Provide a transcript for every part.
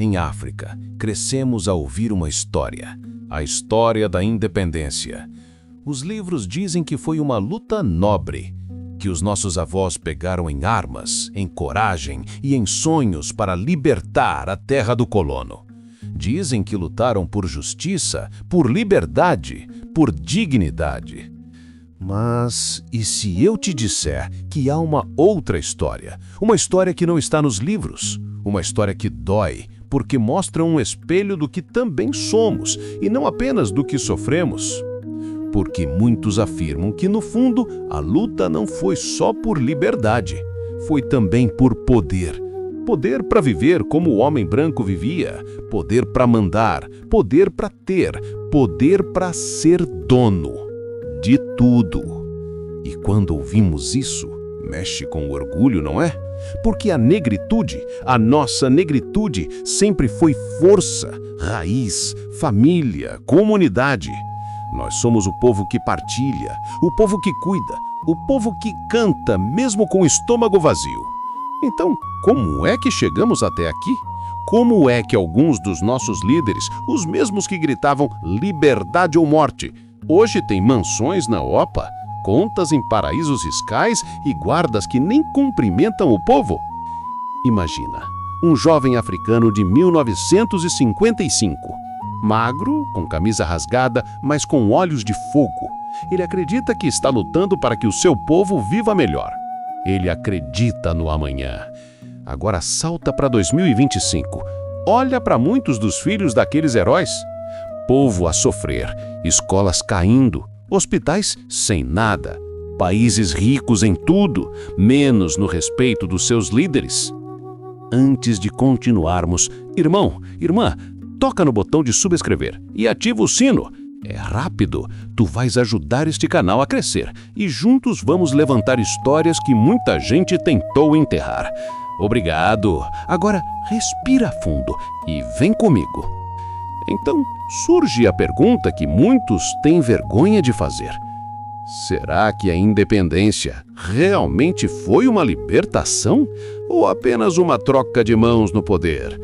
em África, crescemos a ouvir uma história, a história da independência. Os livros dizem que foi uma luta nobre, que os nossos avós pegaram em armas, em coragem e em sonhos para libertar a terra do colono. Dizem que lutaram por justiça, por liberdade, por dignidade. Mas e se eu te disser que há uma outra história? Uma história que não está nos livros, uma história que dói, porque mostra um espelho do que também somos e não apenas do que sofremos. Porque muitos afirmam que, no fundo, a luta não foi só por liberdade, foi também por poder. Poder para viver como o homem branco vivia, poder para mandar, poder para ter, poder para ser dono de tudo. E quando ouvimos isso, mexe com o orgulho, não é? Porque a negritude, a nossa negritude, sempre foi força, raiz, família, comunidade. Nós somos o povo que partilha, o povo que cuida, o povo que canta mesmo com o estômago vazio. Então, como é que chegamos até aqui? Como é que alguns dos nossos líderes, os mesmos que gritavam liberdade ou morte, hoje têm mansões na OPA, contas em paraísos fiscais e guardas que nem cumprimentam o povo? Imagina, um jovem africano de 1955, magro, com camisa rasgada, mas com olhos de fogo. Ele acredita que está lutando para que o seu povo viva melhor. Ele acredita no amanhã. Agora salta para 2025. Olha para muitos dos filhos daqueles heróis. Povo a sofrer, escolas caindo, hospitais sem nada, países ricos em tudo, menos no respeito dos seus líderes. Antes de continuarmos, irmão, irmã, toca no botão de subscrever e ativa o sino. É rápido, tu vais ajudar este canal a crescer e juntos vamos levantar histórias que muita gente tentou enterrar. Obrigado. Agora respira fundo e vem comigo. Então surge a pergunta que muitos têm vergonha de fazer. Será que a independência realmente foi uma libertação ou apenas uma troca de mãos no poder?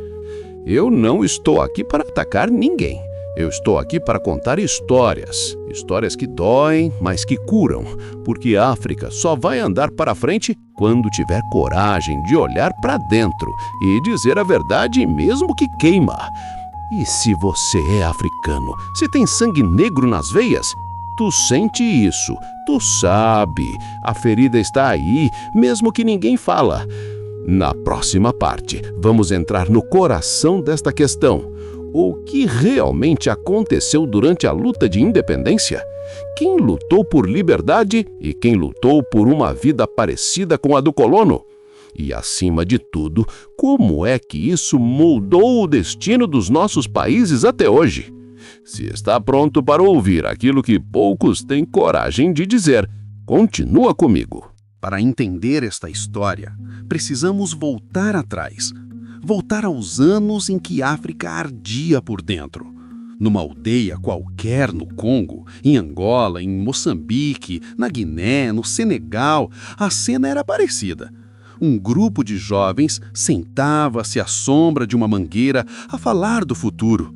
Eu não estou aqui para atacar ninguém. Eu estou aqui para contar histórias. Histórias que doem, mas que curam. Porque a África só vai andar para frente quando tiver coragem de olhar para dentro e dizer a verdade mesmo que queima. E se você é africano, se tem sangue negro nas veias, tu sente isso, tu sabe. A ferida está aí, mesmo que ninguém fala. Na próxima parte, vamos entrar no coração desta questão. O que realmente aconteceu durante a luta de independência? Quem lutou por liberdade e quem lutou por uma vida parecida com a do colono? E, acima de tudo, como é que isso moldou o destino dos nossos países até hoje? Se está pronto para ouvir aquilo que poucos têm coragem de dizer, continua comigo. Para entender esta história, precisamos voltar atrás. Voltar aos anos em que a África ardia por dentro. Numa aldeia qualquer no Congo, em Angola, em Moçambique, na Guiné, no Senegal, a cena era parecida. Um grupo de jovens sentava-se à sombra de uma mangueira a falar do futuro.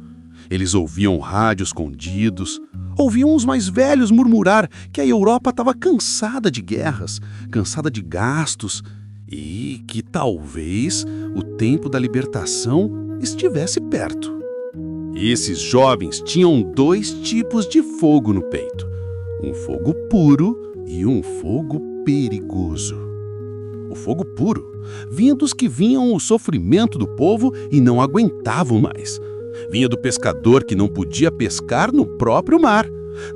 Eles ouviam rádios escondidos, ouviam os mais velhos murmurar que a Europa estava cansada de guerras, cansada de gastos, e que talvez o tempo da libertação estivesse perto. Esses jovens tinham dois tipos de fogo no peito: um fogo puro e um fogo perigoso. O fogo puro vinha dos que vinham o sofrimento do povo e não aguentavam mais. Vinha do pescador que não podia pescar no próprio mar,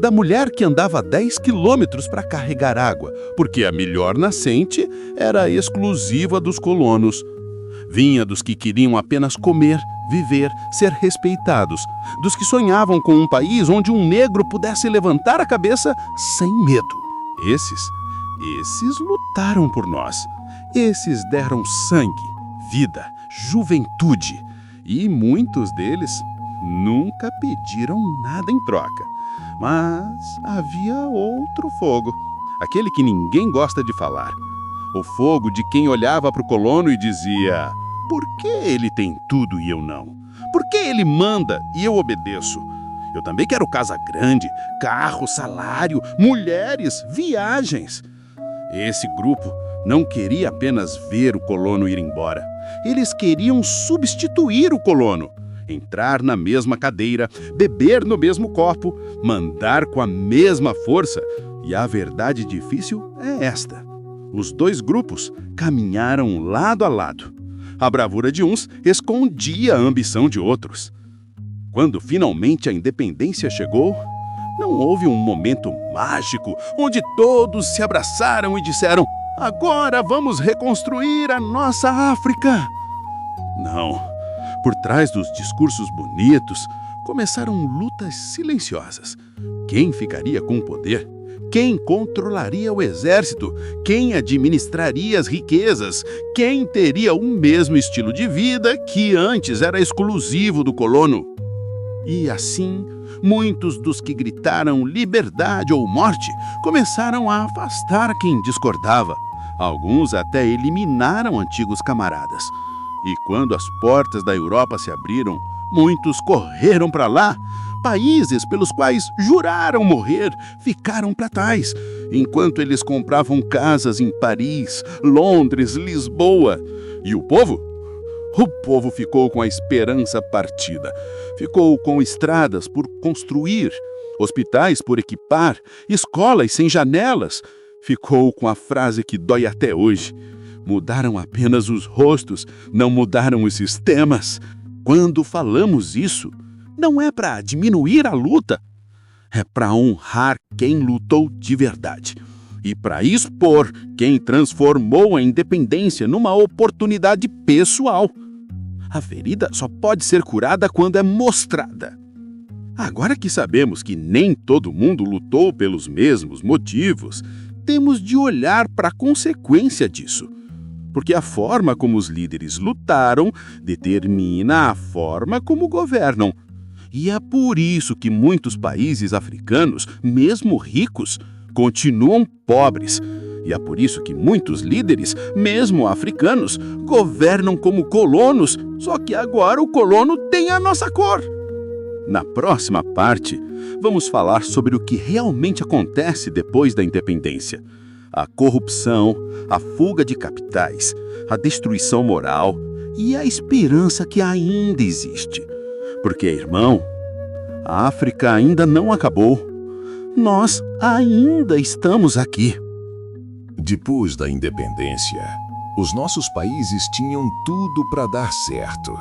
da mulher que andava 10 quilômetros para carregar água, porque a melhor nascente era exclusiva dos colonos. Vinha dos que queriam apenas comer, viver, ser respeitados, dos que sonhavam com um país onde um negro pudesse levantar a cabeça sem medo. Esses lutaram por nós. Esses deram sangue, vida, juventude, e muitos deles nunca pediram nada em troca. Mas havia outro fogo, aquele que ninguém gosta de falar. O fogo de quem olhava para o colono e dizia: Por que ele tem tudo e eu não? Por que ele manda e eu obedeço? Eu também quero casa grande, carro, salário, mulheres, viagens. Esse grupo não queria apenas ver o colono ir embora. Eles queriam substituir o colono. Entrar na mesma cadeira, beber no mesmo copo, mandar com a mesma força. E a verdade difícil é esta. Os dois grupos caminharam lado a lado. A bravura de uns escondia a ambição de outros. Quando finalmente a independência chegou, não houve um momento mágico onde todos se abraçaram e disseram: agora vamos reconstruir a nossa África. Não. Por trás dos discursos bonitos, começaram lutas silenciosas. Quem ficaria com o poder? Quem controlaria o exército? Quem administraria as riquezas? Quem teria o mesmo estilo de vida que antes era exclusivo do colono? E assim, muitos dos que gritaram liberdade ou morte começaram a afastar quem discordava. Alguns até eliminaram antigos camaradas. E quando as portas da Europa se abriram, muitos correram para lá. Países pelos quais juraram morrer ficaram para trás, enquanto eles compravam casas em Paris, Londres, Lisboa. E o povo? O povo ficou com a esperança partida. Ficou com estradas por construir, hospitais por equipar, escolas sem janelas. Ficou com a frase que dói até hoje: mudaram apenas os rostos, não mudaram os sistemas. Quando falamos isso, não é para diminuir a luta, é para honrar quem lutou de verdade e para expor quem transformou a independência numa oportunidade pessoal. A ferida só pode ser curada quando é mostrada. Agora que sabemos que nem todo mundo lutou pelos mesmos motivos, temos de olhar para a consequência disso. Porque a forma como os líderes lutaram determina a forma como governam. E é por isso que muitos países africanos, mesmo ricos, continuam pobres. E é por isso que muitos líderes, mesmo africanos, governam como colonos, só que agora o colono tem a nossa cor. Na próxima parte, vamos falar sobre o que realmente acontece depois da independência. A corrupção, a fuga de capitais, a destruição moral e a esperança que ainda existe. Porque, irmão, a África ainda não acabou. Nós ainda estamos aqui. Depois da independência, os nossos países tinham tudo para dar certo.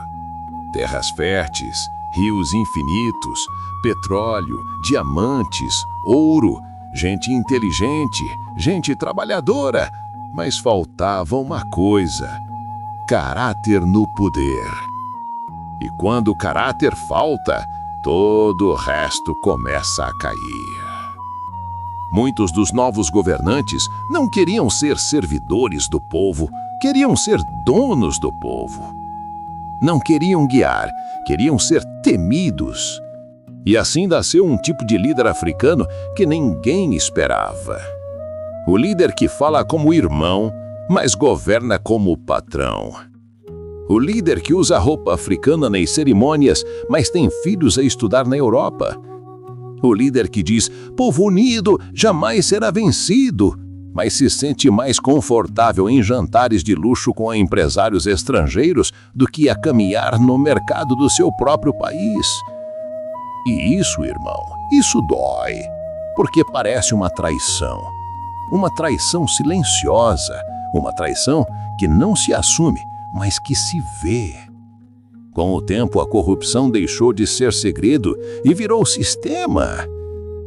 Terras férteis, rios infinitos, petróleo, diamantes, ouro, gente inteligente, gente trabalhadora. Mas faltava uma coisa: caráter no poder. E quando o caráter falta, todo o resto começa a cair. Muitos dos novos governantes não queriam ser servidores do povo, queriam ser donos do povo. Não queriam guiar, queriam ser temidos. E assim nasceu um tipo de líder africano que ninguém esperava. O líder que fala como irmão, mas governa como patrão. O líder que usa roupa africana nas cerimônias, mas tem filhos a estudar na Europa. O líder que diz: povo unido jamais será vencido, mas se sente mais confortável em jantares de luxo com empresários estrangeiros do que a caminhar no mercado do seu próprio país. E isso, irmão, isso dói, porque parece uma traição silenciosa, uma traição que não se assume, mas que se vê. Com o tempo, a corrupção deixou de ser segredo e virou sistema.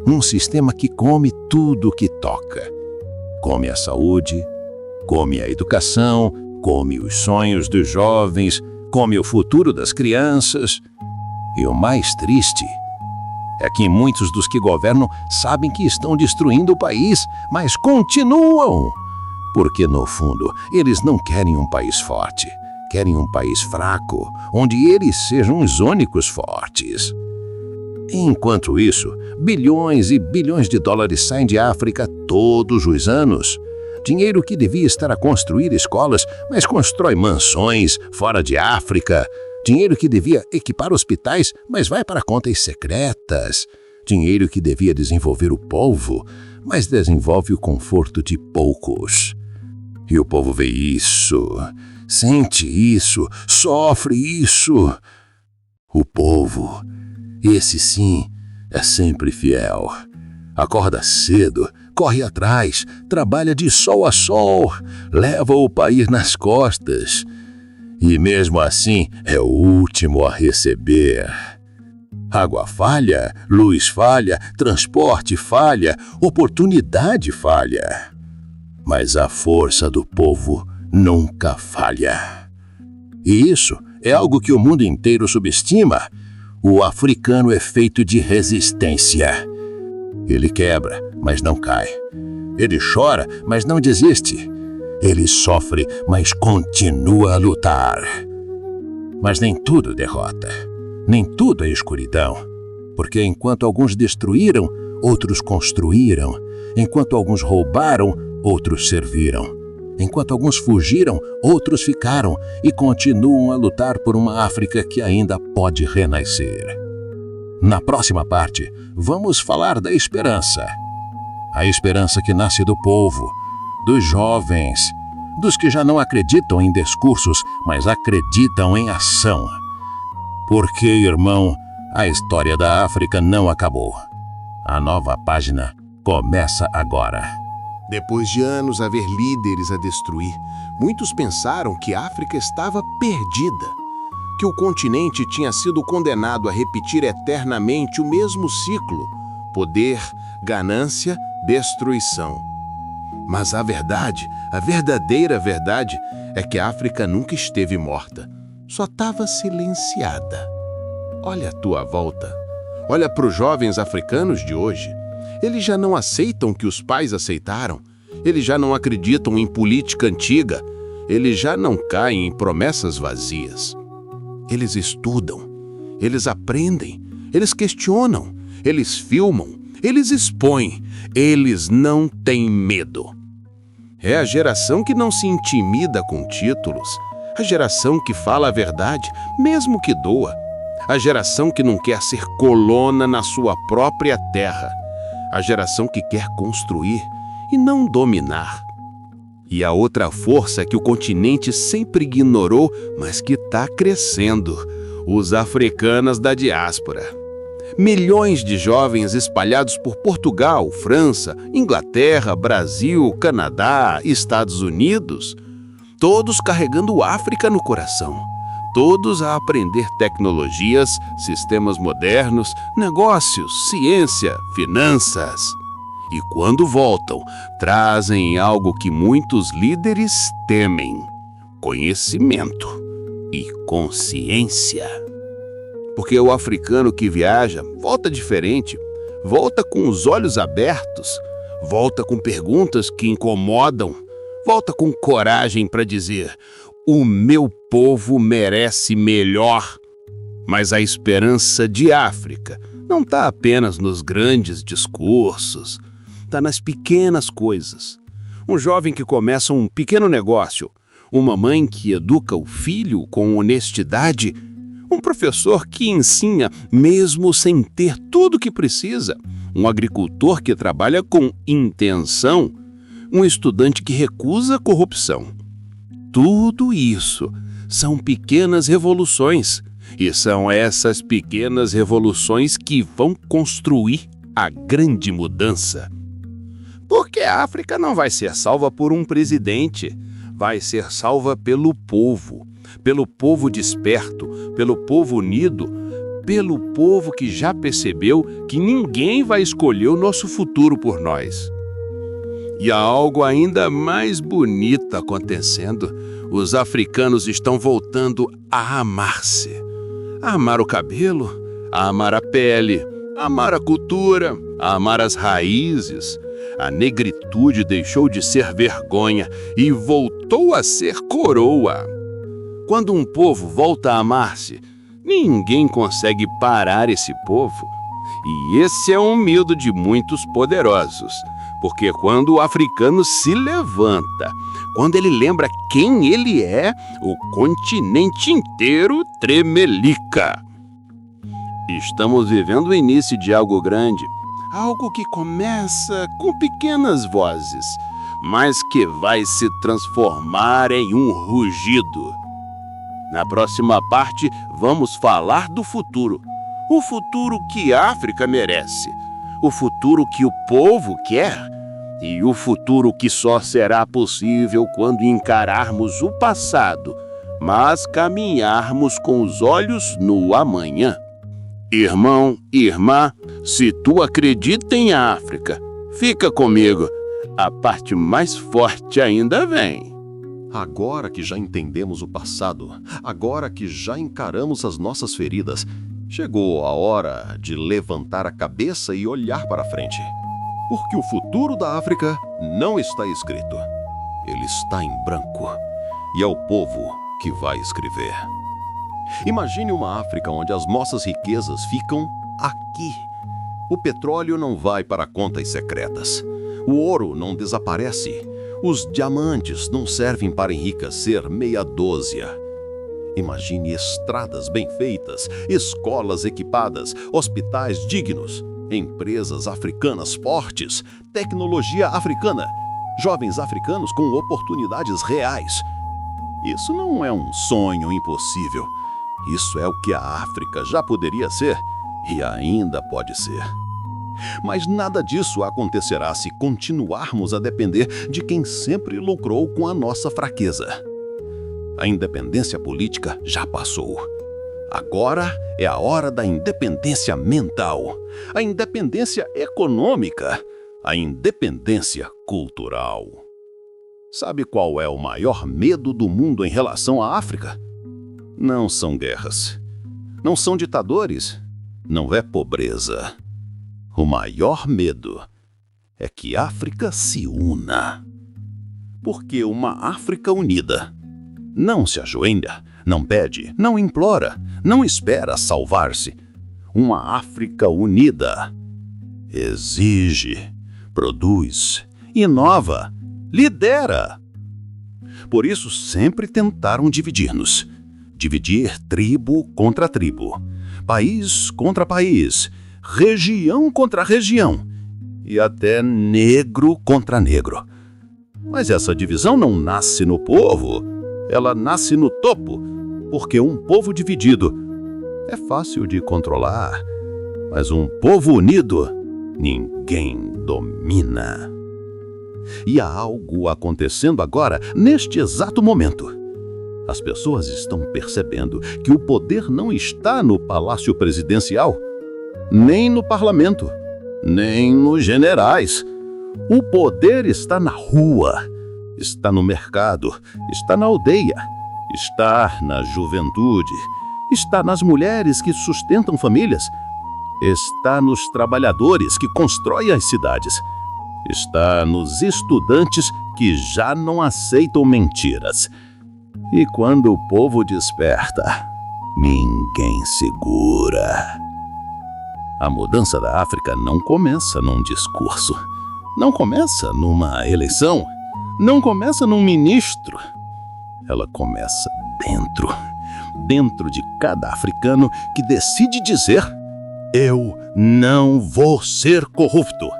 Um sistema que come tudo que toca. Come a saúde, come a educação, come os sonhos dos jovens, come o futuro das crianças. E o mais triste é que muitos dos que governam sabem que estão destruindo o país, mas continuam. Porque, no fundo, eles não querem um país forte. Querem um país fraco, onde eles sejam os únicos fortes. Enquanto isso, bilhões e bilhões de dólares saem de África todos os anos. Dinheiro que devia estar a construir escolas, mas constrói mansões fora de África. Dinheiro que devia equipar hospitais, mas vai para contas secretas. Dinheiro que devia desenvolver o povo, mas desenvolve o conforto de poucos. E o povo vê isso, sente isso, sofre isso. O povo, esse sim, é sempre fiel. Acorda cedo, corre atrás, trabalha de sol a sol, leva o país nas costas. E mesmo assim é o último a receber. Água falha, luz falha, transporte falha, oportunidade falha. Mas a força do povo nunca falha. E isso é algo que o mundo inteiro subestima. O africano é feito de resistência. Ele quebra, mas não cai. Ele chora, mas não desiste. Ele sofre, mas continua a lutar. Mas nem tudo derrota. Nem tudo é escuridão. Porque enquanto alguns destruíram, outros construíram. Enquanto alguns roubaram, outros serviram. Enquanto alguns fugiram, outros ficaram e continuam a lutar por uma África que ainda pode renascer. Na próxima parte, vamos falar da esperança. A esperança que nasce do povo, dos jovens, dos que já não acreditam em discursos, mas acreditam em ação. Porque, irmão, a história da África não acabou. A nova página começa agora. Depois de anos a ver líderes a destruir, muitos pensaram que a África estava perdida, que o continente tinha sido condenado a repetir eternamente o mesmo ciclo: poder, ganância, destruição. Mas a verdade, a verdadeira verdade, é que a África nunca esteve morta, só estava silenciada. Olha à tua volta, olha para os jovens africanos de hoje. Eles já não aceitam o que os pais aceitaram, eles já não acreditam em política antiga, eles já não caem em promessas vazias. Eles estudam, eles aprendem, eles questionam, eles filmam, eles expõem, eles não têm medo. É a geração que não se intimida com títulos, a geração que fala a verdade, mesmo que doa, a geração que não quer ser colona na sua própria terra, a geração que quer construir e não dominar. E a outra força que o continente sempre ignorou, mas que está crescendo: os africanos da diáspora. Milhões de jovens espalhados por Portugal, França, Inglaterra, Brasil, Canadá, Estados Unidos, todos carregando África no coração. Todos a aprender tecnologias, sistemas modernos, negócios, ciência, finanças. E quando voltam, trazem algo que muitos líderes temem: conhecimento e consciência. Porque o africano que viaja volta diferente, volta com os olhos abertos, volta com perguntas que incomodam, volta com coragem para dizer: o meu povo merece melhor. Mas a esperança de África não está apenas nos grandes discursos, está nas pequenas coisas. Um jovem que começa um pequeno negócio, uma mãe que educa o filho com honestidade, um professor que ensina mesmo sem ter tudo o que precisa, um agricultor que trabalha com intenção, um estudante que recusa a corrupção. Tudo isso são pequenas revoluções, e são essas pequenas revoluções que vão construir a grande mudança. Porque a África não vai ser salva por um presidente, vai ser salva pelo povo desperto, pelo povo unido, pelo povo que já percebeu que ninguém vai escolher o nosso futuro por nós. E há algo ainda mais bonito acontecendo. Os africanos estão voltando a amar-se. A amar o cabelo, a amar a pele, a amar a cultura, a amar as raízes. A negritude deixou de ser vergonha e voltou a ser coroa. Quando um povo volta a amar-se, ninguém consegue parar esse povo. E esse é um medo de muitos poderosos. Porque quando o africano se levanta, quando ele lembra quem ele é, o continente inteiro tremelica. Estamos vivendo o início de algo grande, algo que começa com pequenas vozes, mas que vai se transformar em um rugido. Na próxima parte, vamos falar do futuro. O futuro que a África merece. O futuro que o povo quer. E o futuro que só será possível quando encararmos o passado, mas caminharmos com os olhos no amanhã. Irmão, irmã, se tu acredita em África, fica comigo. A parte mais forte ainda vem. Agora que já entendemos o passado, agora que já encaramos as nossas feridas, chegou a hora de levantar a cabeça e olhar para frente. Porque o futuro da África não está escrito. Ele está em branco. E é o povo que vai escrever. Imagine uma África onde as nossas riquezas ficam aqui. O petróleo não vai para contas secretas. O ouro não desaparece. Os diamantes não servem para enriquecer meia dúzia. Imagine estradas bem feitas, escolas equipadas, hospitais dignos, empresas africanas fortes, tecnologia africana, jovens africanos com oportunidades reais. Isso não é um sonho impossível. Isso é o que a África já poderia ser e ainda pode ser. Mas nada disso acontecerá se continuarmos a depender de quem sempre lucrou com a nossa fraqueza. A independência política já passou. Agora é a hora da independência mental, a independência econômica, a independência cultural. Sabe qual é o maior medo do mundo em relação à África? Não são guerras, não são ditadores, não é pobreza. O maior medo é que a África se una. Porque uma África unida não se ajoelha, não pede, não implora, não espera salvar-se. Uma África unida exige, produz, inova, lidera. Por isso sempre tentaram dividir-nos. Dividir tribo contra tribo, país contra país, região contra região e até negro contra negro. Mas essa divisão não nasce no povo, ela nasce no topo, porque um povo dividido é fácil de controlar, mas um povo unido ninguém domina. E há algo acontecendo agora, neste exato momento. As pessoas estão percebendo que o poder não está no palácio presidencial, nem no parlamento, nem nos generais. O poder está na rua, está no mercado, está na aldeia, está na juventude, está nas mulheres que sustentam famílias, está nos trabalhadores que constroem as cidades, está nos estudantes que já não aceitam mentiras. E quando o povo desperta, ninguém segura. A mudança da África não começa num discurso, não começa numa eleição, não começa num ministro. Ela começa dentro de cada africano que decide dizer: eu não vou ser corrupto.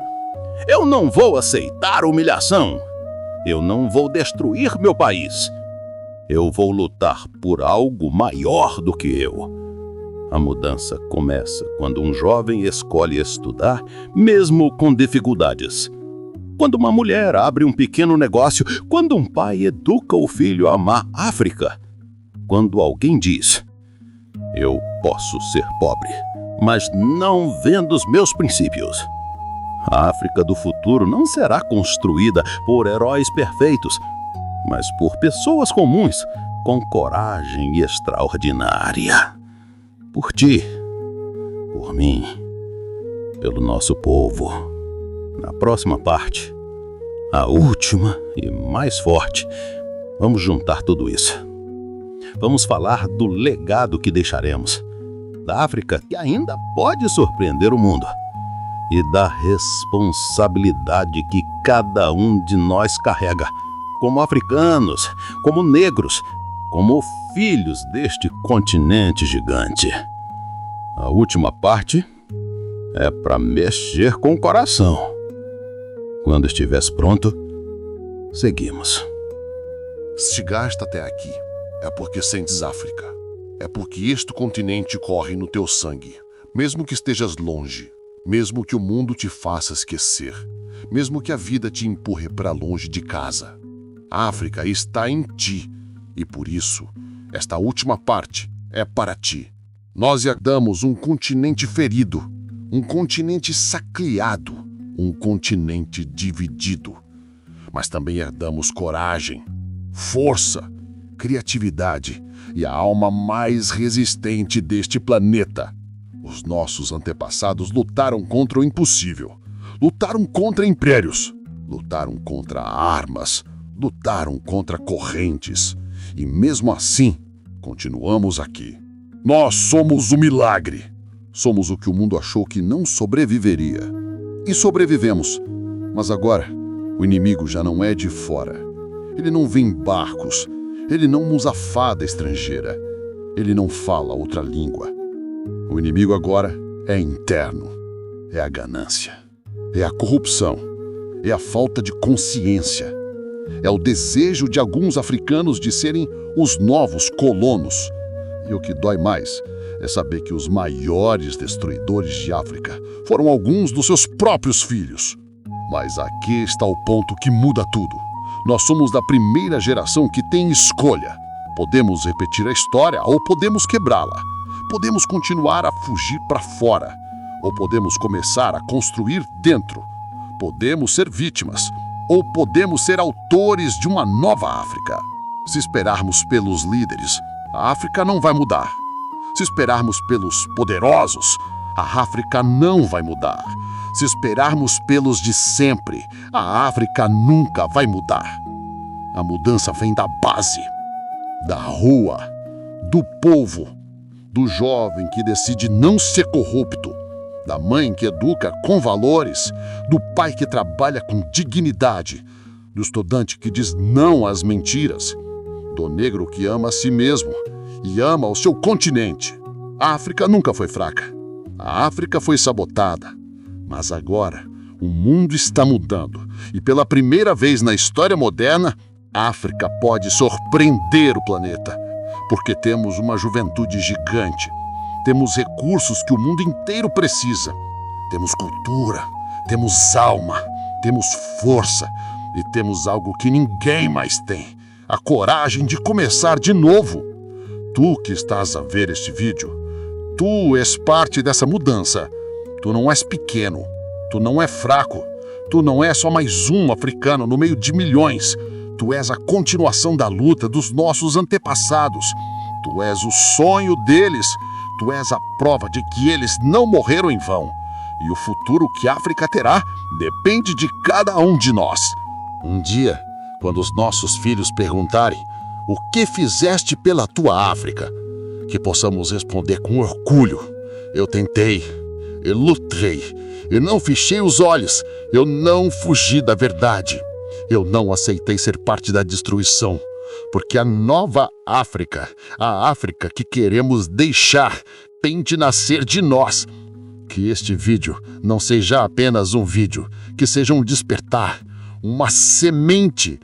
Eu não vou aceitar humilhação. Eu não vou destruir meu país. Eu vou lutar por algo maior do que eu. A mudança começa quando um jovem escolhe estudar, mesmo com dificuldades. Quando uma mulher abre um pequeno negócio, quando um pai educa o filho a amar a África. Quando alguém diz: eu posso ser pobre, mas não vendo os meus princípios. A África do futuro não será construída por heróis perfeitos, mas por pessoas comuns, com coragem extraordinária. Por ti, por mim, pelo nosso povo. Na próxima parte, a última e mais forte, vamos juntar tudo isso. Vamos falar do legado que deixaremos, da África que ainda pode surpreender o mundo, e da responsabilidade que cada um de nós carrega, como africanos, como negros, como filhos deste continente gigante. A última parte é para mexer com o coração. Quando estivesse pronto, seguimos. Se chegaste até aqui, é porque sentes África. É porque este continente corre no teu sangue. Mesmo que estejas longe, mesmo que o mundo te faça esquecer, mesmo que a vida te empurre para longe de casa, a África está em ti. E por isso, esta última parte é para ti. Nós herdamos um continente ferido, um continente saqueado, um continente dividido. Mas também herdamos coragem, força, criatividade e a alma mais resistente deste planeta. Os nossos antepassados lutaram contra o impossível, lutaram contra impérios, lutaram contra armas, lutaram contra correntes. E mesmo assim, continuamos aqui. Nós somos o milagre. Somos o que o mundo achou que não sobreviveria. E sobrevivemos. Mas agora, o inimigo já não é de fora. Ele não vem em barcos. Ele não usa fada estrangeira. Ele não fala outra língua. O inimigo agora é interno. É a ganância. É a corrupção. É a falta de consciência. É o desejo de alguns africanos de serem os novos colonos. E o que dói mais é saber que os maiores destruidores de África foram alguns dos seus próprios filhos. Mas aqui está o ponto que muda tudo. Nós somos da primeira geração que tem escolha. Podemos repetir a história ou podemos quebrá-la. Podemos continuar a fugir para fora. Ou podemos começar a construir dentro. Podemos ser vítimas. Ou podemos ser autores de uma nova África. Se esperarmos pelos líderes, a África não vai mudar. Se esperarmos pelos poderosos, a África não vai mudar. Se esperarmos pelos de sempre, a África nunca vai mudar. A mudança vem da base, da rua, do povo, do jovem que decide não ser corrupto, da mãe que educa com valores, do pai que trabalha com dignidade, do estudante que diz não às mentiras, do negro que ama a si mesmo e ama o seu continente. A África nunca foi fraca. A África foi sabotada. Mas agora, o mundo está mudando e pela primeira vez na história moderna, a África pode surpreender o planeta, porque temos uma juventude gigante. Temos recursos que o mundo inteiro precisa. Temos cultura, temos alma, temos força e temos algo que ninguém mais tem: a coragem de começar de novo. Tu que estás a ver este vídeo, tu és parte dessa mudança. Tu não és pequeno, tu não é fraco, tu não és só mais um africano no meio de milhões. Tu és a continuação da luta dos nossos antepassados. Tu és o sonho deles. Tu és a prova de que eles não morreram em vão. E o futuro que a África terá depende de cada um de nós. Um dia, quando os nossos filhos perguntarem o que fizeste pela tua África, que possamos responder com orgulho: eu tentei, eu lutei, eu não fechei os olhos, eu não fugi da verdade, eu não aceitei ser parte da destruição. Porque a nova África, a África que queremos deixar, tem de nascer de nós. Que este vídeo não seja apenas um vídeo, que seja um despertar, uma semente,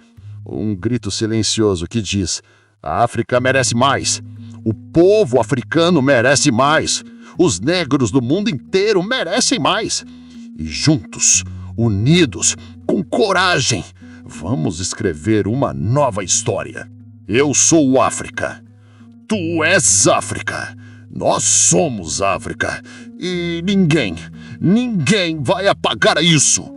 um grito silencioso que diz: a África merece mais, o povo africano merece mais, os negros do mundo inteiro merecem mais. E juntos, unidos, com coragem, vamos escrever uma nova história. Eu sou África. Tu és África. Nós somos África. E ninguém vai apagar isso.